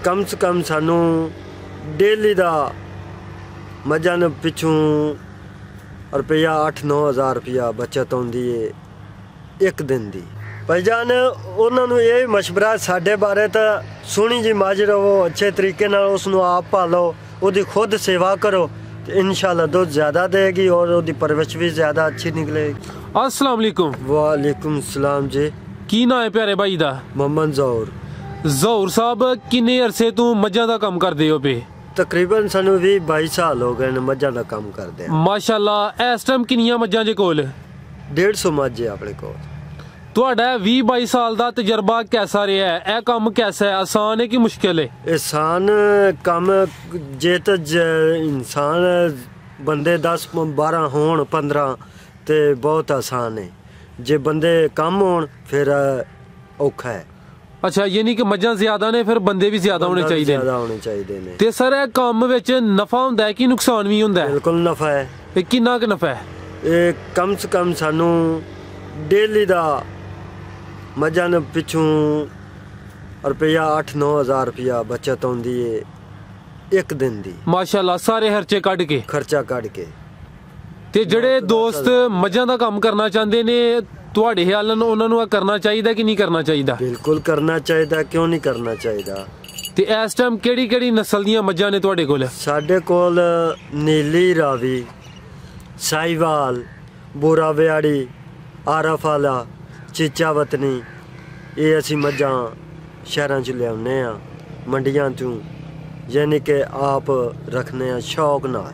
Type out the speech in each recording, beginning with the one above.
कम से कम सानू डेली का मझां ने पिछों रुपया 8-9 हज़ार रुपया बचत आउंदी है एक दिन की। भाईजान उन्होंने ये मशवरा साढ़े बारे तो सोहनी जी मझ रवो, अच्छे तरीके नाल उसनू आप पालो, उसकी खुद सेवा करो, इंशाल्लाह दूध ज़्यादा देगी और उसकी परवरिश भी ज़्यादा अच्छी निकलेगी। अस्सलाम वालेकुम। वालेकुम सलाम जी। की नाम है प्यारे भाई दा? मोहम्मद ज़हूर। ज़हूर साहब किन्ने अरसे तू मझां दा काम करदे हो पे? तकरीबन सानू 20-22 साल हो गए मझां दा काम करदे। माशाल्लाह। इस टाइम किन्नियां मझां जे कोल? 150 मझ है अपने कोल। ਤੁਹਾਡਾ 20-22 ਸਾਲ ਦਾ ਤਜਰਬਾ कैसा ਰਿਹਾ है? ਇਹ ਕੰਮ कैसा है? आसान है कि मुश्किल है? आसान काम जे तो इंसान बंदे 10-12 होण 15 ते बहुत आसान है, जे बंदे कम होण फिर औखा है। अच्छा, यानी कि मझां ज्यादा ने फिर बंदे भी ज्यादा होने चाहिए। ज्यादा होने चाहिए ने। ते सर ਇਹ ਕੰਮ ਵਿੱਚ ਨਫਾ ਹੁੰਦਾ ਹੈ ਕਿ ਨੁਕਸਾਨ ਵੀ ਹੁੰਦਾ ਹੈ? बिल्कुल नफा है। ਇਹ ਕਿੰਨਾ ਕੁ ਨਫਾ ਹੈ? ਇਹ कम से कम सानू डेली का मझां ने पिछों रुपया 8-9 हज़ार रुपया बचत आउंदी है एक दिन की। माशाल्लाह। सारे खर्चे कट के? खर्चा कट के। ते ਜਿਹੜੇ ਦੋਸਤ ਮੱਝਾਂ ਦਾ ਕੰਮ ਕਰਨਾ ਚਾਹੁੰਦੇ ਨੇ ਤੁਹਾਡੇ ਖਿਆਲ ਨਾਲ ਉਹਨਾਂ ਨੂੰ ਕਰਨਾ ਚਾਹੀਦਾ ਕਿ ਨਹੀਂ ਕਰਨਾ ਚਾਹੀਦਾ? बिल्कुल करना चाहिए, क्यों नहीं करना चाहिए। ਤੇ ਇਸ ਟਾਈਮ ਕਿਹੜੀ ਕਿਹੜੀ ਨਸਲ ਦੀਆਂ ਮੱਝਾਂ ਨੇ ਤੁਹਾਡੇ ਕੋਲ? ਸਾਡੇ ਕੋਲ ਨੀਲੀ ਰਾਵੀ, ਸਾਈਵਾਲ, ਬੂਰਾ ਵਿਆੜੀ, ਆਰਫ ਵਾਲਾ, ਚੀਚਾ ਵਤਨੀ, ਇਹ ਅਸੀਂ ਮੱਝਾਂ ਸ਼ਹਿਰਾਂ 'ਚ ਲਿਆਉਂਦੇ ਆ ਮੰਡੀਆਂ 'ਚੋਂ, ਯਾਨੀ ਕਿ ਆਪ ਰੱਖਨੇ ਆ ਸ਼ੌਕ ਨਾਲ।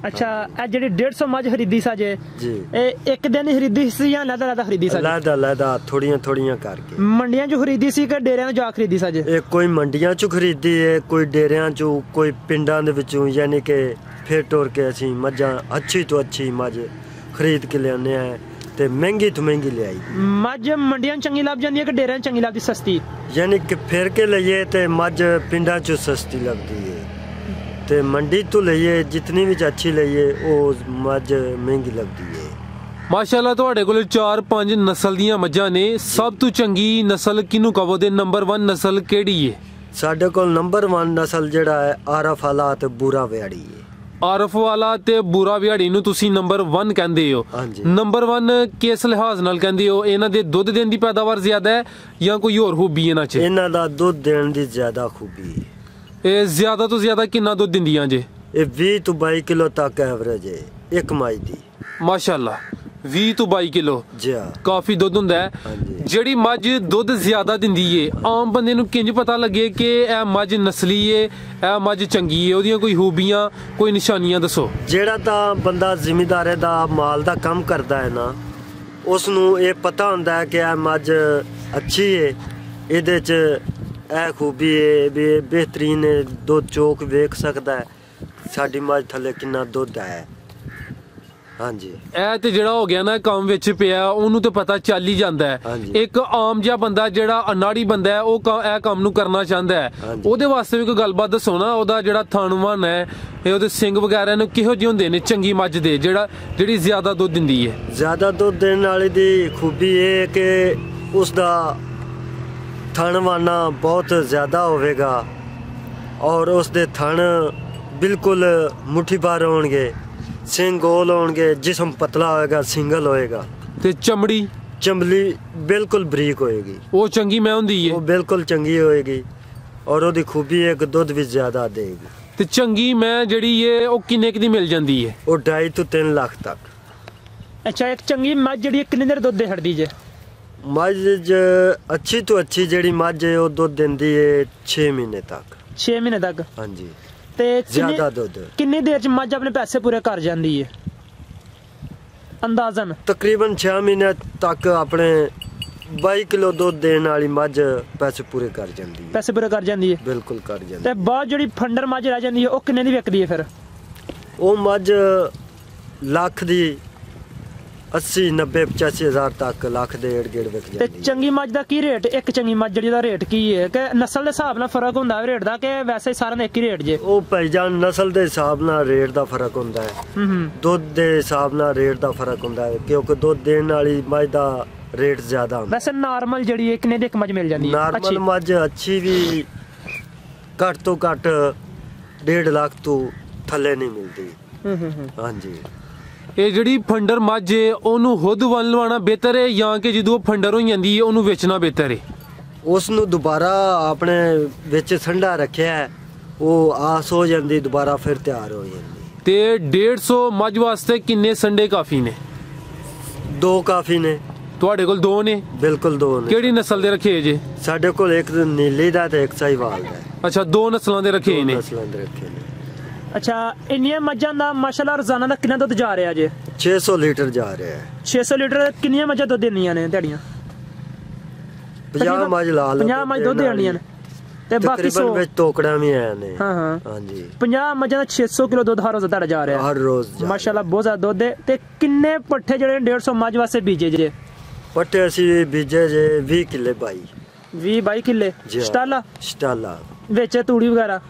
अच्छा, ਜਿਹੜੀ 150 ਮੱਝ ਖਰੀਦੀ ਸਾਜੇ ਜੀ, ਇਹ ਇੱਕ ਦਿਨ ਹੀ ਖਰੀਦੀ ਸੀ ਜਾਂ ਲਦਾ ਖਰੀਦੀ ਸਾਜੇ? ਲਦਾ ਥੋੜੀਆਂ ਕਰਕੇ। ਮੰਡੀਆਂ 'ਚ ਖਰੀਦੀ ਸੀ ਕਿ ਡੇਰਿਆਂ 'ਚ ਜਾ ਖਰੀਦੀ ਸਾਜੇ? ਇਹ ਕੋਈ ਮੰਡੀਆਂ 'ਚ ਖਰੀਦੀ ਹੈ, ਕੋਈ ਡੇਰਿਆਂ 'ਚੋਂ, ਕੋਈ ਪਿੰਡਾਂ ਦੇ ਵਿੱਚੋਂ, ਯਾਨੀ ਕਿ ਫਿਰ ਟੁਰ ਕੇ ਅਸੀਂ ਮੱਝਾਂ ਅੱਛੀ ਤੋਂ ਅੱਛੀ ਮੱਝ ਖਰੀਦ ਕੇ ਲਿਆਉਂਦੇ ਆ ਤੇ ਮਹਿੰਗੀ ਤੋਂ ਮਹਿੰਗੀ ਲਿਆਈ। ਮੱਝ ਮੰਡੀਆਂ 'ਚ ਚੰਗੀ ਲੱਭ ਜਾਂਦੀ ਹੈ ਕਿ ਡੇਰਿਆਂ 'ਚ ਚੰਗੀ ਲੱਗਦੀ ਸਸਤੀ? ਯਾਨੀ ਕਿ ਫਿਰ ਕੇ ਲਈਏ ਤੇ ਮੱਝ ਪਿੰਡਾਂ 'ਚ ਸਸਤੀ ਲੱਗਦੀ ਹੈ ਤੇ ਮੰਡੀ ਤੋਂ ਲਈਏ ਜਿਤਨੀ ਵੀ ਅੱਛੀ ਲਈਏ ਉਹ ਮੱਝ ਮਹਿੰਗੀ ਲੱਗਦੀ ਹੈ। ਮਾਸ਼ਾਅੱਲਾ। ਤੁਹਾਡੇ ਕੋਲ 4-5 ਨਸਲ ਦੀਆਂ ਮੱਝਾਂ ਨੇ। ਸਭ ਤੋਂ ਚੰਗੀ ਨਸਲ ਕਿਹਨੂੰ ਕਹੋਗੇ? ਨੰਬਰ 1 ਨਸਲ ਕਿਹੜੀ ਹੈ? ਸਾਡੇ ਕੋਲ ਨੰਬਰ 1 ਨਸਲ ਜਿਹੜਾ ਹੈ ਆਰਫ ਵਾਲਾ ਤੇ ਬੂਰਾ ਵਿਆੜੀ ਹੈ। ਆਰਫ ਵਾਲਾ ਤੇ ਬੂਰਾ ਵਿਆੜੀ ਨੂੰ ਤੁਸੀਂ ਨੰਬਰ 1 ਕਹਿੰਦੇ ਹੋ। ਨੰਬਰ 1 ਕਿਸ ਲਿਹਾਜ਼ ਨਾਲ ਕਹਿੰਦੇ ਹੋ? ਇਹਨਾਂ ਦੇ ਦੁੱਧ ਦੇਣ ਦੀ ਪੈਦਾਵਾਰ ਜ਼ਿਆਦਾ ਹੈ ਜਾਂ ਕੋਈ ਹੋਰ ਖੂਬੀ ਇਹਨਾਂ 'ਚ? ਇਹਨਾਂ ਦਾ ਦੁੱਧ ਦੇਣ ਦੀ ਜ਼ਿਆਦਾ ਖੂਬੀ ਹੈ। ਇਹ ਜ਼ਿਆਦਾ ਤੋਂ ਜ਼ਿਆਦਾ ਕਿੰਨਾ ਦੁੱਧ ਦਿੰਦੀਆਂ ਜੇ? ਇਹ 20 ਤੋਂ 22 ਕਿਲੋ ਤੱਕ ਐਵਰੇਜ ਹੈ ਇੱਕ ਮੱਝ ਦੀ। ਮਾਸ਼ਾਅੱਲਾ। 20 ਤੋਂ 22 ਕਿਲੋ ਜੀ, ਕਾਫੀ ਦੁੱਧ ਹੁੰਦਾ ਹੈ। ਜਿਹੜੀ ਮੱਝ ਦੁੱਧ ਜ਼ਿਆਦਾ ਦਿੰਦੀ ਏ, ਆਮ ਬੰਦੇ ਨੂੰ ਕਿੰਜ ਪਤਾ ਲੱਗੇ ਕਿ ਇਹ ਮੱਝ ਨਸਲੀ ਏ, ਇਹ ਮੱਝ ਚੰਗੀ ਏ? ਉਹਦੀਆਂ ਕੋਈ ਖੂਬੀਆਂ, ਕੋਈ ਨਿਸ਼ਾਨੀਆਂ ਦੱਸੋ। ਜਿਹੜਾ ਤਾਂ ਬੰਦਾ ਜ਼ਿਮੀਦਾਰੇ ਦਾ ਮਾਲ ਦਾ ਕੰਮ ਕਰਦਾ ਹੈ ਨਾ, ਉਸ ਨੂੰ ਇਹ ਪਤਾ ਹੁੰਦਾ ਹੈ ਕਿ ਇਹ ਮੱਝ ਅੱਛੀ ਏ, ਇਹਦੇ 'ਚ ਇਹ ਖੂਬੀ ਹੈ ਵੀ ਬਿਹਤਰੀਨ ਦੁੱਧ ਚੋਕ ਵੇਖ ਸਕਦਾ ਹੈ ਸਾਡੀ ਮੱਝ ਥੱਲੇ ਕਿੰਨਾ ਦੁੱਧ ਹੈ। ਹਾਂਜੀ, ਇਹ ਤੇ ਜਿਹੜਾ ਹੋ ਗਿਆ ਨਾ ਕੰਮ ਵਿੱਚ ਪਿਆ, ਉਹਨੂੰ ਤੇ ਪਤਾ ਚੱਲ ਹੀ ਜਾਂਦਾ ਹੈ। ਇੱਕ ਆਮ ਜਿਹਾ ਬੰਦਾ ਜਿਹੜਾ ਅਨਾੜੀ ਬੰਦਾ ਹੈ ਉਹ ਇਹ ਕੰਮ ਨੂੰ ਕਰਨਾ ਚਾਹੁੰਦਾ ਹੈ, ਉਹਦੇ ਵਾਸਤੇ ਵੀ ਕੋਈ ਗੱਲਬਾਤ ਦੱਸੋ ਨਾ। ਉਹਦਾ ਜਿਹੜਾ ਥਣਵਨ ਹੈ, ਉਹਦੇ ਸਿੰਗ ਵਗੈਰਾ ਨੂੰ ਕਿਹੋ ਜਿਹੇ ਹੁੰਦੇ ਨੇ ਚੰਗੀ ਮੱਝ ਦੇ, ਜਿਹੜੀ ਜ਼ਿਆਦਾ ਦੁੱਧ ਦਿੰਦੀ ਹੈ? ਜ਼ਿਆਦਾ ਦੁੱਧ ਦੇਣ ਵਾਲੀ ਦੀ ਖੂਬੀ ਇਹ ਕਿ ਉਸਦਾ ਥਣਵਾਨਾ ਬਹੁਤ ਜ਼ਿਆਦਾ ਹੋਵੇਗਾ ਔਰ ਉਸਦੇ ਥਣ ਬਿਲਕੁਲ ਮੁੱਠੀ ਭਰ ਹੋਣਗੇ, ਸਿੰਘ ਗੋਲ ਹੋਣਗੇ, ਜਿਸਮ ਪਤਲਾ ਹੋਏਗਾ, ਸਿੰਗਲ ਹੋਏਗਾ ਤੇ ਚਮੜੀ ਬਿਲਕੁਲ ਬਰੀਕ ਹੋਏਗੀ। ਉਹ ਚੰਗੀ ਮੈਂ ਹੁੰਦੀ ਹੈ? ਉਹ ਬਿਲਕੁਲ ਚੰਗੀ ਹੋਏਗੀ ਔਰ ਉਹਦੀ ਖੂਬੀ ਹੈ ਕਿ ਦੁੱਧ ਵੀ ਜ਼ਿਆਦਾ ਦੇਗੀ। ਤੇ ਚੰਗੀ ਮੈਂ ਜਿਹੜੀ ਹੈ ਉਹ ਕਿੰਨੇ ਕੁ ਦੀ ਮਿਲ ਜਾਂਦੀ ਹੈ? ਉਹ 2.5 ਤੋਂ 3 ਲੱਖ ਤੱਕ। ਅੱਛਾ, ਇੱਕ ਚੰਗੀ ਮੱਝ ਜਿਹੜੀ ਕਿੰਨੇ ਦੇਰ ਦੁੱਧ ਦੇ ਛੱਡਦੀ ਜੇ? ਮੱਝ ਅੱਛੀ ਤੋਂ ਅੱਛੀ ਜਿਹੜੀ ਮੱਝ ਹੈ ਉਹ ਦੁੱਧ ਦਿੰਦੀ ਹੈ 6 ਮਹੀਨੇ ਤੱਕ। 6 ਮਹੀਨੇ ਤੱਕ? ਹਾਂਜੀ। ਤੇ ਜ਼ਿਆਦਾ ਦੁੱਧ ਕਿੰਨੀ ਦੇਰ 'ਚ ਮੱਝ ਆਪਣੇ ਪੈਸੇ ਪੂਰੇ ਕਰ ਜਾਂਦੀ ਹੈ ਅੰਦਾਜ਼ਨ? ਤਕਰੀਬਨ 6 ਮਹੀਨੇ ਤੱਕ ਆਪਣੇ 22 ਕਿਲੋ ਦੁੱਧ ਦੇਣ ਵਾਲੀ ਮੱਝ ਪੈਸੇ ਪੂਰੇ ਕਰ ਜਾਂਦੀ ਹੈ। ਪੈਸੇ ਪੂਰੇ ਕਰ ਜਾਂਦੀ ਹੈ? ਬਿਲਕੁਲ ਕਰ ਜਾਂਦੀ ਹੈ। ਤੇ ਬਾਅਦ ਜਿਹੜੀ ਫੰਡਰ ਮੱਝ ਰਹਿ ਜਾਂਦੀ ਹੈ ਉਹ ਕਿੰਨੇ ਦੀ ਵਿਕਦੀ ਹੈ ਫਿਰ? ਉਹ ਮੱਝ ਲੱਖ ਦੀ 80, 90, 85 ਹਜ਼ਾਰ ਤੱਕ ਲੱਖ ਦੇ ਏੜ-ਗੇੜ ਵਿਕ ਜਾਂਦੀ ਹੈ। ਤੇ ਚੰਗੀ ਮੱਝ ਦਾ ਕੀ ਰੇਟ? ਇੱਕ ਚੰਗੀ ਮੱਝ ਜਿਹੜੀ ਦਾ ਰੇਟ ਕੀ ਹੈ? ਕਿ ਨਸਲ ਦੇ ਹਿਸਾਬ ਨਾਲ ਫਰਕ ਹੁੰਦਾ ਹੈ ਰੇਟ ਦਾ ਕਿ ਵੈਸੇ ਸਾਰਿਆਂ ਦਾ ਇੱਕ ਹੀ ਰੇਟ ਜੇ? ਉਹ ਭਾਈਜਾਨ ਨਸਲ ਦੇ ਹਿਸਾਬ ਨਾਲ ਰੇਟ ਦਾ ਫਰਕ ਹੁੰਦਾ ਹੈ, ਦੁੱਧ ਦੇ ਹਿਸਾਬ ਨਾਲ ਰੇਟ ਦਾ ਫਰਕ ਹੁੰਦਾ ਹੈ, ਕਿਉਂਕਿ ਦੁੱਧ ਦੇਣ ਵਾਲੀ ਮੱਝ ਦਾ ਰੇਟ ਜ਼ਿਆਦਾ ਹੁੰਦਾ। ਵੈਸੇ ਨਾਰਮਲ ਜਿਹੜੀ ਹੈ ਕਿੰਨੇ ਦੀ ਇੱਕ ਮੱਝ ਮਿਲ ਜਾਂਦੀ ਹੈ? ਨਾਰਮਲ ਮੱਝ ਅੱਛੀ ਵੀ ਘੱਟ ਤੋਂ ਘੱਟ 1.5 ਲੱਖ ਤੋਂ ਥੱਲੇ ਨਹੀਂ ਮਿਲਦੀ। ਹਾਂਜੀ। ਇਹ ਜਿਹੜੀ ਫੰਡਰ ਮੱਝ ਏ ਉਹਨੂੰ ਖੁਦ ਵੱਲ ਲਵਾਉਣਾ ਬਿਹਤਰ ਹੈ ਜਾਂ ਕਿ ਜਦੋਂ ਉਹ ਫੰਡਰ ਹੋ ਜਾਂਦੀ ਹੈ ਉਹਨੂੰ ਵੇਚਣਾ ਬਿਹਤਰ ਹੈ? ਉਸ ਨੂੰ ਦੁਬਾਰਾ ਆਪਣੇ ਵਿੱਚ ਸੰਡਾ ਰੱਖਿਆ ਹੈ, ਉਹ ਆਸ ਹੋ ਜਾਂਦੀ ਦੁਬਾਰਾ ਫਿਰ ਤਿਆਰ ਹੋ ਜਾਂਦੀ। ਤੇ 150 ਮੱਝ ਵਾਸਤੇ ਕਿੰਨੇ ਸੰਡੇ ਕਾਫੀ ਨੇ? 2 ਕਾਫੀ ਨੇ। ਤੁਹਾਡੇ ਕੋਲ 2 ਨੇ? ਬਿਲਕੁਲ 2 ਨੇ। ਕਿਹੜੀ ਨਸਲ ਦੇ ਰੱਖੇ ਜੇ? ਸਾਡੇ ਕੋਲ ਇੱਕ ਨੀਲੀ ਦਾ ਤੇ ਇੱਕ ਸਾਹੀਵਾਲ ਦਾ। ਅੱਛਾ, 2 ਨਸਲਾਂ ਦੇ ਰੱਖੇ ਨੇ। ਨਸਲਾਂ ਦੇ ਰੱਖੇ ਨੇ। ਅੱਛਾ, ਇੰਨੀਆਂ ਮੱਝਾਂ ਦਾ ਮਾਸ਼ਾਅੱਲਾ ਰੋਜ਼ਾਨਾ ਦਾ ਕਿੰਨਾ ਦੁੱਧ ਜਾ ਰਿਹਾ ਜੇ? 600 ਲੀਟਰ ਜਾ ਰਿਹਾ ਹੈ। 600 ਲੀਟਰ ਕਿੰਨੀਆਂ ਮੱਝਾਂ ਦੁੱਧ ਦਿੰਦੀਆਂ ਨੇ ਤੁਹਾਡੀਆਂ? 50 ਮੱਝ ਲਾ ਲਓ। 50 ਮੱਝ ਦੁੱਧ ਦੇਣੀਆਂ ਨੇ ਤੇ ਬਾਕੀ 100 ਤਕਰੀਬਨ ਵਿੱਚ ਟੋਕੜਾਂ ਵੀ ਆਏ ਨੇ। ਹਾਂ ਹਾਂ ਹਾਂਜੀ। 50 ਮੱਝਾਂ ਦਾ 600 ਕਿਲੋ ਦੁੱਧ ਹਰ ਰੋਜ਼ ਤੁਹਾਡਾ ਜਾ ਰਿਹਾ ਹਰ ਰੋਜ਼ ਮਾਸ਼ਾਅੱਲਾ ਬਹੁਤ ਜ਼ਿਆਦਾ ਦੁੱਧ ਹੈ। ਤੇ ਕਿੰਨੇ ਪੱਠੇ ਜਿਹੜੇ 150 ਮੱਝ ਵਾਸਤੇ ਬੀਜੇ ਜੇ? ਪੱਠੇ ਅਸੀਂ ਬੀਜੇ ਜੇ 20 ਕਿੱਲੇ 22 ਕਿੱਲੇ ਸਟਾਲਾ ਵਿੱਚ ਤੂੜੀ ਵਗੈਰਾ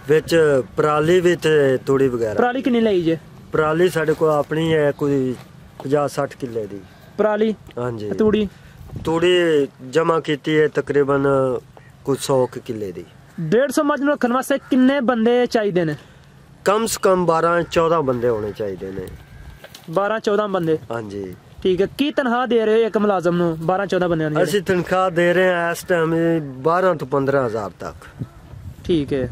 ਵਿੱਚ ਪਰਾਲੀ ਵੀ ਤੇ ਤੂੜੀ ਵਗੈਰਾ। ਪਰਾਲੀ ਕਿੰਨੀ ਲਈ ਜੇ? ਪਰਾਲੀ ਸਾਡੇ ਕੋਲ ਆਪਣੀ ਹੈ ਕੋਈ 50-60 ਕਿੱਲੇ ਦੀ ਪਰਾਲੀ। ਹਾਂਜੀ। ਤੂੜੀ ਜਮਾ ਕੀਤੀ ਹੈ ਤਕਰੀਬਨ ਕੁਝ 100 ਕਿੱਲੇ ਦੀ। 150 ਮੱਝ ਨੂੰ ਰੱਖਣ ਵਾਸਤੇ ਕਿੰਨੇ ਬੰਦੇ ਚਾਹੀਦੇ ਨੇ? ਕਮ ਸੇ ਕਮ 12-14 ਬੰਦੇ ਹੋਣੇ ਚਾਹੀਦੇ ਨੇ। 12-14 ਬੰਦੇ। ਹਾਂਜੀ। ਠੀਕ ਹੈ। ਕੀ ਤਨਖਾਹ ਦੇ ਰਹੇ ਹੋ ਇੱਕ ਮੁਲਾਜ਼ਮ ਨੂੰ 12-14 ਬੰਦਿਆਂ ਦੀ? ਅਸੀਂ ਤਨਖਾਹ ਦੇ ਰਹੇ ਹਾਂ ਇਸ ਟਾਈਮ 12 ਤੋਂ 15 ਹਜ਼ਾਰ ਤੱਕ। ਠੀਕ ਹੈ।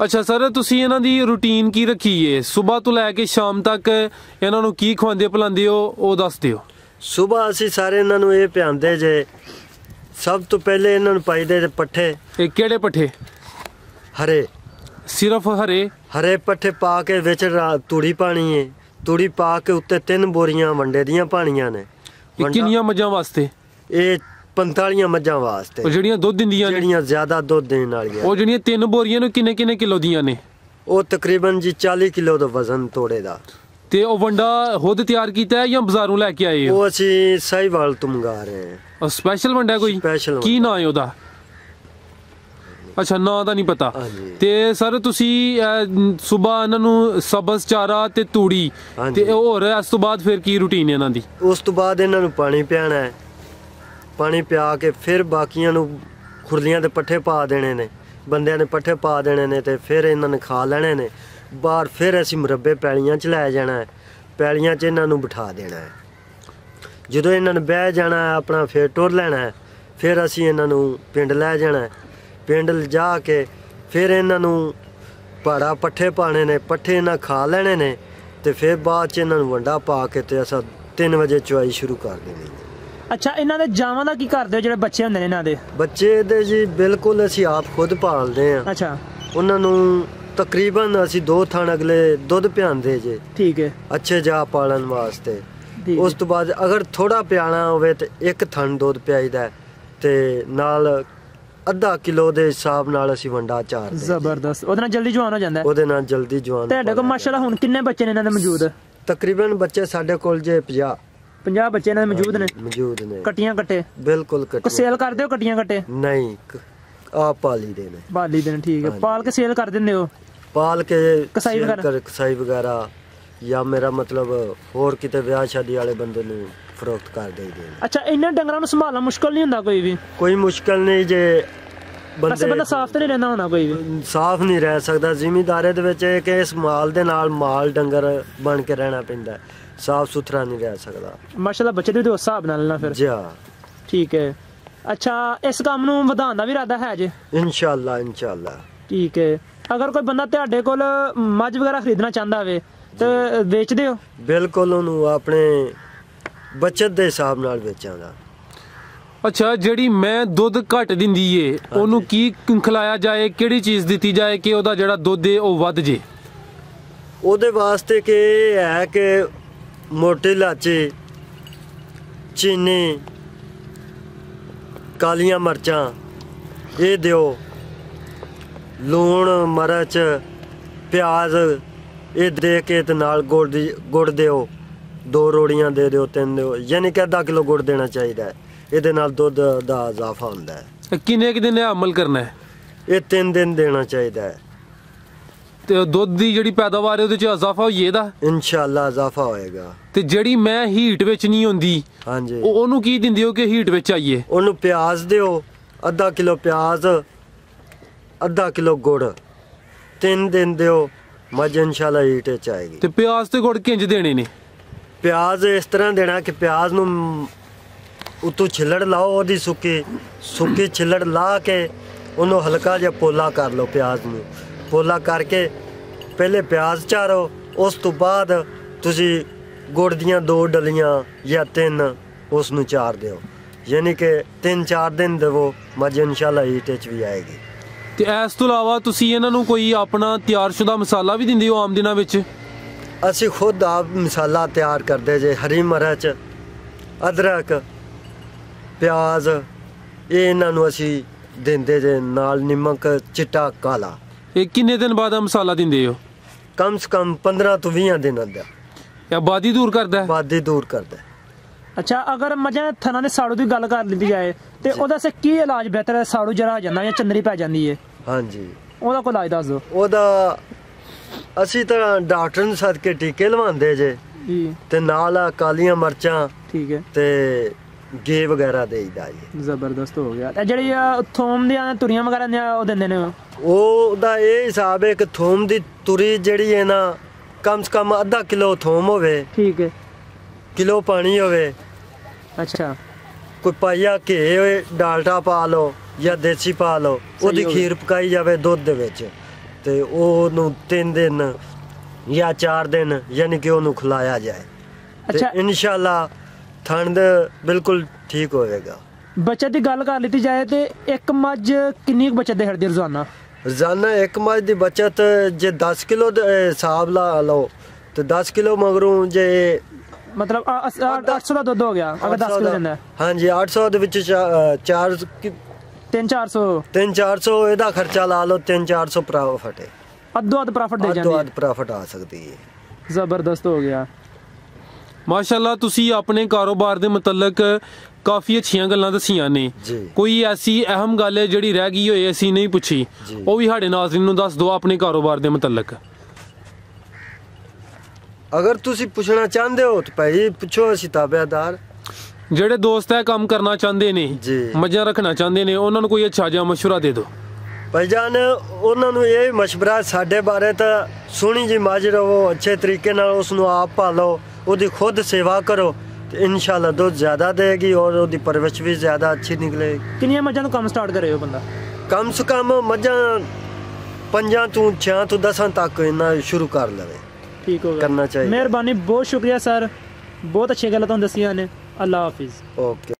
ਅੱਛਾ ਸਰ, ਤੁਸੀਂ ਇਹਨਾਂ ਦੀ ਰੂਟੀਨ ਕੀ ਰੱਖੀ ਏ? ਸਵੇਰ ਤੋਂ ਲੈ ਕੇ ਸ਼ਾਮ ਤੱਕ ਇਹਨਾਂ ਨੂੰ ਕੀ ਖਵਾਉਂਦੇ ਪਿਲਾਉਂਦੇ ਹੋ ਉਹ ਦੱਸ ਦਿਓ। ਸਵੇਰ ਅਸੀਂ ਸਾਰੇ ਇਹਨਾਂ ਨੂੰ ਇਹ ਪਿਆਉਂਦੇ ਜੇ, ਸਭ ਤੋਂ ਪਹਿਲੇ ਇਹਨਾਂ ਨੂੰ ਪਾਈਦੇ ਜੇ ਪੱਠੇ। ਇਹ ਕਿਹੜੇ ਪੱਠੇ? ਹਰੇ। ਸਿਰਫ ਹਰੇ ਪੱਠੇ ਪਾ ਕੇ ਵਿੱਚ ਤੂੜੀ ਪਾਣੀ ਏ। ਤੂੜੀ ਪਾ ਕੇ ਉੱਤੇ 3 ਬੋਰੀਆਂ ਵੰਡੇ ਦੀਆਂ ਪਾਣੀਆਂ ਨੇ। ਕਿੰਨੀਆਂ ਮੱਝਾਂ ਵਾਸਤੇ? ਇਹ 45 ਮੱਝਾਂ ਵਾਸਤੇ। ਉਹ ਜਿਹੜੀਆਂ ਦੁੱਧ ਦਿੰਦੀਆਂ ਨੇ? ਜਿਹੜੀਆਂ ਜ਼ਿਆਦਾ ਦੁੱਧ ਦੇਣ ਵਾਲੀਆਂ। ਉਹ ਜਿਹੜੀਆਂ 3 ਬੋਰੀਆਂ ਨੂੰ ਕਿੰਨੇ ਕਿਲੋ ਦੀਆਂ ਨੇ? ਉਹ ਤਕਰੀਬਨ ਜੀ 40 ਕਿਲੋ ਦਾ ਵਜ਼ਨ ਤੋੜੇ ਦਾ। ਤੇ ਉਹ ਵੰਡਾ ਖੁਦ ਤਿਆਰ ਕੀਤਾ ਹੈ ਜਾਂ ਬਾਜ਼ਾਰੋਂ ਲੈ ਕੇ ਆਏ ਹੋ? ਉਹ ਅਸੀਂ ਸਾਹੀਵਾਲ ਤੋਂ ਮੰਗਾ ਰਹੇ ਹਾਂ। ਉਹ ਸਪੈਸ਼ਲ ਵੰਡਾ ਕੋਈ? ਕੀ ਨਾਂ ਹੈ ਉਹਦਾ? ਅੱਛਾ, ਨਾਂ ਦਾ ਨਹੀਂ ਪਤਾ। ਤੇ ਸਰ ਤੁਸੀਂ ਸਵੇਰ ਇਹਨਾਂ ਨੂੰ ਸਬਜ਼ ਚਾਰਾ ਤੇ ਤੂੜੀ ਤੇ ਹੋਰ ਇਸ ਤੋਂ ਬਾਅਦ ਫਿਰ ਕੀ ਰੂਟੀਨ ਹੈ ਇਹਨਾਂ ਦੀ? ਉਸ ਤੋਂ ਬਾਅਦ ਇਹਨਾਂ ਨੂੰ ਪਾਣੀ ਪਿਆਣਾ ਹੈ। ਪਾਣੀ ਪਿਆ ਕੇ ਫਿਰ ਬਾਕੀਆਂ ਨੂੰ ਖੁਰਲੀਆਂ ਦੇ ਪੱਠੇ ਪਾ ਦੇਣੇ ਨੇ। ਬੰਦਿਆਂ ਨੇ ਪੱਠੇ ਪਾ ਦੇਣੇ ਨੇ ਤੇ ਫਿਰ ਇਹਨਾਂ ਨੇ ਖਾ ਲੈਣੇ ਨੇ। ਬਾਹਰ ਫਿਰ ਅਸੀਂ ਮੁਰੱਬੇ ਪੈਲੀਆਂ 'ਚ ਲੈ ਜਾਣਾ ਹੈ। ਪੈਲੀਆਂ 'ਚ ਇਹਨਾਂ ਨੂੰ ਬਿਠਾ ਦੇਣਾ ਹੈ। ਜਦੋਂ ਇਹਨਾਂ ਨੇ ਬਹਿ ਜਾਣਾ ਹੈ ਆਪਣਾ ਫਿਰ ਟੁਰ ਲੈਣਾ ਹੈ। ਫਿਰ ਅਸੀਂ ਇਹਨਾਂ ਨੂੰ ਪਿੰਡ ਲੈ ਜਾਣਾ ਹੈ। ਪਿੰਡ ਲਿਜਾ ਕੇ ਫਿਰ ਇਹਨਾਂ ਨੂੰ ਪਾੜਾ ਪੱਠੇ ਪਾਣੇ ਨੇ। ਪੱਠੇ ਇਹਨਾਂ ਖਾ ਲੈਣੇ ਨੇ ਤੇ ਫਿਰ ਬਾਅਦ 'ਚ ਇਹਨਾਂ ਨੂੰ ਵੰਡਾ ਪਾ ਕੇ ਤੇ ਅਸਾਂ 3 ਵਜੇ ਚੁਆਈ ਸ਼ੁਰੂ ਕਰ ਦੇਣੀ। ਅੱਛਾ, ਇਹਨਾਂ ਦੇ ਜਾਵਾਂ ਦਾ ਕੀ ਕਰਦੇ ਹੋ ਜਿਹੜੇ ਬੱਚੇ ਹੁੰਦੇ ਨੇ ਇਹਨਾਂ ਦੇ? ਬੱਚੇ ਦੇ ਜੀ ਬਿਲਕੁਲ ਅਸੀਂ ਆਪ ਖੁਦ ਪਾਲਦੇ ਹਾਂ। ਅੱਛਾ। ਉਹਨਾਂ ਨੂੰ ਤਕਰੀਬਨ ਅਸੀਂ 2 ਥਣ ਅਗਲੇ ਦੁੱਧ ਪਿਆਉਂਦੇ ਜੇ। ਠੀਕ ਹੈ। ਅੱਛੇ ਜਾ ਪਾਲਣ ਵਾਸਤੇ। ਉਸ ਤੋਂ ਬਾਅਦ ਅਗਰ ਥੋੜਾ ਪਿਆਣਾ ਹੋਵੇ ਤੇ 1 ਥਣ ਦੁੱਧ ਪਿਆਈਦਾ ਤੇ ਨਾਲ ਅੱਧਾ ਕਿਲੋ ਦੇ ਹਿਸਾਬ ਨਾਲ ਅਸੀਂ ਵੰਡਾ ਚਾਰ। ਜ਼ਬਰਦਸਤ। ਉਹਦੇ ਨਾਲ ਜਲਦੀ ਜਵਾਨ ਹੋ ਜਾਂਦਾ? ਉਹਦੇ ਨਾਲ ਜਲਦੀ ਜਵਾਨ। ਤੁਹਾਡੇ ਕੋਲ ਮਾਸ਼ਾਅੱਲਾ ਹੁਣ ਕਿੰਨੇ ਬੱਚੇ ਨੇ ਇਹਨਾਂ ਦੇ ਮੌਜੂਦ? ਤਕਰੀਬਨ ਬੱਚੇ ਸਾਡੇ ਕੋਲ ਜੇ 50 ਬੱਚੇ ਇਹਨਾਂ ਦੇ ਮੌਜੂਦ ਨੇ। ਕੱਟੀਆਂ ਕੱਟੇ? ਬਿਲਕੁਲ ਕੱਟੇ। ਕੋ ਸੇਲ ਕਰਦੇ ਹੋ ਕੱਟੀਆਂ ਕੱਟੇ? ਨਹੀਂ, ਆਪ ਪਾਲੀ ਦੇ ਨੇ। ਠੀਕ ਹੈ। ਪਾਲ ਕੇ ਸੇਲ ਕਰ ਦਿੰਦੇ ਹੋ? ਪਾਲ ਕੇ ਕਸਾਈ ਵਗੈਰਾ ਜਾਂ ਮੇਰਾ ਮਤਲਬ ਹੋਰ ਕਿਤੇ ਵਿਆਹ ਸ਼ਾਦੀ ਵਾਲੇ ਬੰਦੇ ਨੂੰ ਫਰੋਖਤ ਕਰ ਦੇਈਦੇ। ਅੱਛਾ, ਇਹਨਾਂ ਡੰਗਰਾਂ ਨੂੰ ਸੰਭਾਲਣਾ ਮੁਸ਼ਕਲ ਨਹੀਂ ਹੁੰਦਾ ਕੋਈ ਵੀ? ਕੋਈ ਮੁਸ਼ਕਲ ਨਹੀਂ ਜੇ ਬੰਦਾ ਸਾਫ਼ ਤੇ ਨਹੀਂ ਰਹਿੰਦਾ ਹੋਣਾ ਕੋਈ ਵੀ? ਸਾਫ਼ ਨਹੀਂ ਰਹਿ ਸਕਦਾ। ਜ਼ਿਮੀਂਦਾਰੇ ਦੇ ਵਿੱਚ ਇਹ ਕਿ ਇਸ ਮਾਲ ਦੇ ਨਾਲ ਮਾਲ ਡੰਗਰ ਬਣ ਕੇ ਰਹਿਣਾ ਪੈਂਦਾ। ਸਾਫ਼ ਸੁਥਰਾ ਨਹੀਂ ਰਹਿ ਸਕਦਾ। ਮਾਸ਼ਾਅੱਲਾ ਬੱਚੇ ਦੇ ਉਸ ਹਿਸਾਬ ਨਾਲ ਨਾ ਫਿਰ। ਜੀ। ਠੀਕ ਹੈ। ਅੱਛਾ, ਇਸ ਕੰਮ ਨੂੰ ਵਧਾਉਣ ਦਾ ਵੀ ਇਰਾਦਾ ਹੈ ਜੀ? ਇਨਸ਼ਾਅੱਲਾ। ਠੀਕ ਹੈ। ਅਗਰ ਕੋਈ ਬੰਦਾ ਤੁਹਾਡੇ ਕੋਲ ਮੱਝ ਵਗੈਰਾ ਖਰੀਦਣਾ ਚਾਹੁੰਦਾ ਹੋਵੇ ਤੇ ਵੇਚਦੇ ਹੋ? ਬਿਲਕੁਲ, ਉਹਨੂੰ ਆਪਣੇ ਬਚਤ ਦੇ ਹਿਸਾਬ ਨਾਲ ਵੇਚਾਂਗਾ। ਅੱਛਾ, ਜਿਹੜੀ ਮੈਂ ਦੁੱਧ ਘੱਟ ਦਿੰਦੀ ਏ ਉਹਨੂੰ ਕੀ ਖਿਲਾਇਆ ਜਾਏ? ਕਿਹੜੀ ਚੀਜ਼ ਦਿੱਤੀ ਜਾਏ ਕਿ ਉਹਦਾ ਜਿਹੜਾ ਦੁੱਧ ਏ ਉਹ ਵੱਧ ਜੇ? ਉਹਦੇ ਵਾਸਤੇ ਕਿ ਇਹ ਹੈ ਕਿ ਮੋਟੀ ਇਲਾਚੀ, ਚੀਨੀ, ਕਾਲੀਆਂ ਮਿਰਚਾਂ ਇਹ ਦਿਓ। ਲੂਣ, ਮਿਰਚ, ਪਿਆਜ਼ ਇਹ ਦੇ ਕੇ ਤੇ ਨਾਲ ਗੁੜ ਦਿਓ। 2 ਰੋੜੀਆਂ ਦੇ ਦਿਓ, 3 ਦਿਓ, ਯਾਨੀ ਕਿ ਅੱਧਾ ਕਿਲੋ ਗੁੜ ਦੇਣਾ ਚਾਹੀਦਾ। ਇਹਦੇ ਨਾਲ ਦੁੱਧ ਦਾ ਇਜ਼ਾਫਾ ਹੁੰਦਾ ਹੈ। ਕਿੰਨੇ ਕੁ ਦਿਨ ਅਮਲ ਕਰਨਾ ਹੈ? ਇਹ 3 ਦਿਨ ਦੇਣਾ ਚਾਹੀਦਾ ਹੈ। ਤੇ ਦੁੱਧ ਦੀ ਜਿਹੜੀ ਪੈਦਾਵਾਰ ਉਹਦੇ ਚ ਇਜ਼ਾਫਾ ਹੋਈਏਦਾ? ਇਨਸ਼ਾਅੱਲਾ ਇਜ਼ਾਫਾ ਹੋਏਗਾ। ਤੇ ਜਿਹੜੀ ਮੈਂ ਹੀਟ ਵਿੱਚ ਨਹੀਂ ਹੁੰਦੀ, ਹਾਂਜੀ, ਉਹਨੂੰ ਕੀ ਦਿੰਦੇ ਹੋ ਕਿ ਹੀਟ ਵਿੱਚ ਆਈਏ? ਉਹਨੂੰ ਪਿਆਜ਼ ਦਿਓ। ਅੱਧਾ ਕਿਲੋ ਪਿਆਜ਼ ਅੱਧਾ ਕਿਲੋ ਗੁੜ 3 ਦਿਨ ਦਿਓ, ਮੱਝ ਇਨਸ਼ਾਅੱਲਾ ਹੀਟ 'ਚ ਆਏਗੀ। ਤੇ ਪਿਆਜ਼ ਤੇ ਗੁੜ ਕਿੰਜ ਦੇਣੇ ਨੇ? ਪਿਆਜ਼ ਇਸ ਤਰ੍ਹਾਂ ਦੇਣਾ ਕਿ ਪਿਆਜ਼ ਨੂੰ ਉਤੋਂ ਛਿੱਲੜ ਲਾਓ, ਉਹਦੀ ਸੁੱਕੀ ਛਿੱਲੜ ਲਾ ਕੇ ਉਹਨੂੰ ਹਲਕਾ ਜਿਹਾ ਪੋਲਾ ਕਰ ਲਓ। ਪਿਆਜ਼ ਨੂੰ ਪੋਲਾ ਕਰਕੇ ਪਹਿਲੇ ਪਿਆਜ਼ ਚਾਰੋ, ਉਸ ਤੋਂ ਬਾਅਦ ਤੁਸੀਂ ਗੁੜ ਦੀਆਂ 2 ਡਲੀਆਂ ਜਾਂ 3 ਉਸ ਨੂੰ ਚਾਰ ਦਿਓ, ਯਾਨੀ ਕਿ 3-4 ਦਿਨ ਦੇਵੋ, ਮੱਝ ਇਨਸ਼ਾਅੱਲਾ ਹੀਟ 'ਚ ਵੀ ਆਏਗੀ। ਤੇ ਇਸ ਤੋਂ ਇਲਾਵਾ ਤੁਸੀਂ ਇਹਨਾਂ ਨੂੰ ਕੋਈ ਆਪਣਾ ਤਿਆਰਸ਼ੁਦਾ ਮਸਾਲਾ ਵੀ ਦਿੰਦੇ ਹੋ ਆਮ ਦਿਨਾਂ ਵਿੱਚ? ਅਸੀਂ ਖੁਦ ਆਪ ਮਸਾਲਾ ਤਿਆਰ ਕਰਦੇ ਜੇ, ਹਰੀ ਮਿਰਚ, ਅਦਰਕ, ਪਿਆਜ਼, ਇਹ ਇਹਨਾਂ ਨੂੰ ਅਸੀਂ ਦਿੰਦੇ ਜੇ, ਨਾਲ ਨਮਕ, ਚਿੱਟਾ, ਕਾਲਾ। ਇਹ ਕਿੰਨੇ ਦਿਨ ਬਾਅਦ ਆ ਮਸਾਲਾ ਦਿੰਦੇ ਹੋ? ਕਮ ਸੇ ਕਮ 15 ਤੋਂ 20 ਦਿਨਾਂ ਦਾ। ਇਹ ਆਬਾਦੀ ਦੂਰ ਕਰਦਾ ਹੈ? ਆਬਾਦੀ ਦੂਰ ਕਰਦਾ। ਅੱਛਾ, ਅਗਰ ਮੱਝਾਂ ਥਣਾ ਦੇ ਸਾੜੂ ਦੀ ਗੱਲ ਕਰ ਲਈ ਜਾਏ ਤੇ ਉਹਦਾ ਸੇ ਕੀ ਇਲਾਜ ਬਿਹਤਰ ਹੈ? ਸਾੜੂ ਜਰਾ ਆ ਜਾਂਦਾ ਜਾਂ ਚੰਦਰੀ ਪੈ ਜਾਂਦੀ ਹੈ? ਹਾਂਜੀ, ਉਹਦਾ ਕੋਈ ਇਲਾਜ ਦੱਸ ਦਿਓ। ਉਹਦਾ ਅਸੀਂ ਤਾਂ ਡਾਕਟਰ ਨੂੰ ਸੱਦ ਕੇ ਟੀਕੇ ਲਵਾਉਂਦੇ ਜੇ ਜੀ, ਤੇ ਨਾਲ ਕਾਲੀਆਂ ਮਿਰਚਾਂ ਠੀਕ ਹੈ, ਤੇ ਗੇ ਵਗੈਰਾ ਦੇਈਦਾ ਜੀ। ਜ਼ਬਰਦਸਤ ਹੋ ਗਿਆ। ਤੇ ਜਿਹੜੀ ਥੋਮ ਦੀਆਂ ਤੁਰੀਆਂ ਵਗੈਰਾ ਦੀਆਂ ਉਹ ਦਿੰਦੇ ਨੇ? ਉਹਦਾ ਇਹ ਹਿਸਾਬ ਹੈ ਕਿ ਥੋਮ ਦੀ ਤੁਰੀ ਜਿਹੜੀ ਹੈ ਨਾ, ਕਮ ਸੇ ਕਮ ਅੱਧਾ ਕਿਲੋ ਥੋਮ ਹੋਵੇ, ਠੀਕ ਹੈ, ਕਿਲੋ ਪਾਣੀ ਹੋਵੇ, ਅੱਛਾ, ਕੋਈ ਪਾਈਆ ਘੇ ਹੋਏ, ਡਾਲਡਾ ਪਾ ਲਓ ਜਾਂ ਦੇਸੀ ਪਾ ਲਓ, ਉਹਦੀ ਖੀਰ ਪਕਾਈ ਜਾਵੇ ਦੁੱਧ ਦੇ ਵਿੱਚ, ਤੇ ਉਹਨੂੰ 3 ਦਿਨ ਜਾਂ 4 ਦਿਨ ਯਾਨੀ ਕਿ ਉਹਨੂੰ ਖਿਲਾਇਆ ਜਾਏ। ਅੱਛਾ, ਇਨਸ਼ਾਅੱਲਾ ਠੰਡ ਬਿਲਕੁਲ ਠੀਕ ਹੋਵੇਗਾ। ਬੱਚਤ ਦੀ ਗੱਲ ਕਰ ਲਈ ਜਾਏ ਤੇ ਇੱਕ ਮੱਝ ਕਿੰਨੀ ਕੁ ਬੱਚਤ ਦੇ ਹਰਦੀ ਰੋਜ਼ਾਨਾ? ਰੋਜ਼ਾਨਾ ਇੱਕ ਮੱਝ ਦੀ ਬਚਤ ਜੇ 10 ਕਿਲੋ ਦੇ ਹਿਸਾਬ ਲਾ ਲਓ ਤੇ 10 ਕਿਲੋ ਮਗਰੋਂ ਜੇ ਮਤਲਬ 800 ਦਾ ਦੁੱਧ ਹੋ ਗਿਆ ਅਗਰ 10 ਕਿਲੋ ਦਿੰਦਾ? ਹਾਂਜੀ, 800 ਦੇ ਵਿੱਚ 300-400 ਇਹਦਾ ਖਰਚਾ ਲਾ ਲਓ, 300-400 ਪ੍ਰੋਫਿਟ ਹੈ। ਅੱਧੋ ਅੱਧ ਪ੍ਰੋਫਿਟ ਦੇ ਜਾਂਦੀ ਹੈ? ਅੱਧੋ ਪ੍ਰੋਫਿਟ ਆ ਸਕਦੀ ਹੈ। ਜ਼ਬਰਦਸਤ ਹੋ ਗਿਆ। ਮਾਸ਼ਾਅੱਲਾ, ਤੁਸੀਂ ਆਪਣੇ ਕਾਰੋਬਾਰ ਦੇ ਮੁਤਲਕ ਕਾਫੀ ਅੱਛੀਆਂ ਗੱਲਾਂ ਦਸੀਆਂ ਨੇ। ਕੋਈ ਐਸੀ ਅਹਿਮ ਗੱਲ ਹੈ ਜਿਹੜੀ ਰਹਿ ਗਈ ਹੋਏ ਅਸੀਂ ਨਹੀਂ ਪੁੱਛੀ, ਉਹ ਵੀ ਸਾਡੇ ਨਾਜ਼ਰੀਨ ਨੂੰ ਦੱਸ ਦਿਓ ਆਪਣੇ ਕਾਰੋਬਾਰ ਦੇ ਮੁਤਲਕ। ਅਗਰ ਤੁਸੀਂ ਪੁੱਛਣਾ ਚਾਹੁੰਦੇ ਹੋ ਤਾਂ ਭਾਈ ਪੁੱਛੋ, ਅਸੀਂ ਤਾਬੇਦਾਰ। ਜਿਹੜੇ ਦੋਸਤ ਇਹ ਕੰਮ ਕਰਨਾ ਚਾਹੁੰਦੇ ਨੇ, ਮੱਝਾਂ ਰੱਖਣਾ ਚਾਹੁੰਦੇ ਨੇ, ਉਹਨਾਂ ਨੂੰ ਕੋਈ ਅੱਛਾ ਜਿਹਾ ਮਸ਼ਵਰਾ ਦੇ ਦਿਓ। ਭਾਈਜਾਨ, ਉਹਨਾਂ ਨੂੰ ਇਹ ਮਸ਼ਵਰਾ ਸਾਡੇ ਬਾਰੇ ਤਾਂ ਸੋਹਣੀ ਜੀ ਮੱਝ ਰਵੋ, ਅੱਛੇ ਤਰੀਕੇ ਨਾਲ ਉਸ ਨੂੰ ਆਪ ਪਾਲੋ, ਉਹਦੀ ਖੁਦ ਸੇਵਾ ਕਰੋ ਤੇ ਇਨਸ਼ਾਅੱਲਾ ਦੁੱਧ ਜ਼ਿਆਦਾ ਦੇਗੀ ਔਰ ਉਹਦੀ ਪਰਵਰਿਸ਼ ਵੀ ਜ਼ਿਆਦਾ ਅੱਛੀ ਨਿਕਲੇਗੀ। ਕਿੰਨੀਆਂ ਮੱਝਾਂ ਨੂੰ ਕੰਮ ਸਟਾਰਟ ਕਰੇ ਹੋ ਬੰਦਾ? ਕਮ ਸੇ ਕਮ ਮੱਝਾਂ 5 ਤੋਂ 6 ਤੋਂ 10 ਤੱਕ ਇਹਨਾਂ ਸ਼ੁਰੂ ਕਰ ਲਵੇ। ਠੀਕ ਹੋ ਗਿਆ, ਕਰਨਾ ਚਾਹੀਏ। ਮਿਹਰਬਾਨੀ, ਬਹੁਤ ਸ਼ੁਕਰੀਆ ਸਰ, ਬਹੁਤ ਅੱਛੀ ਗੱਲਾਂ ਤੁਹਾਨੂੰ ਦੱਸੀਆਂ ਨੇ। ਅੱਲਾਹ ਹਾਫਿਜ਼। ਓਕੇ।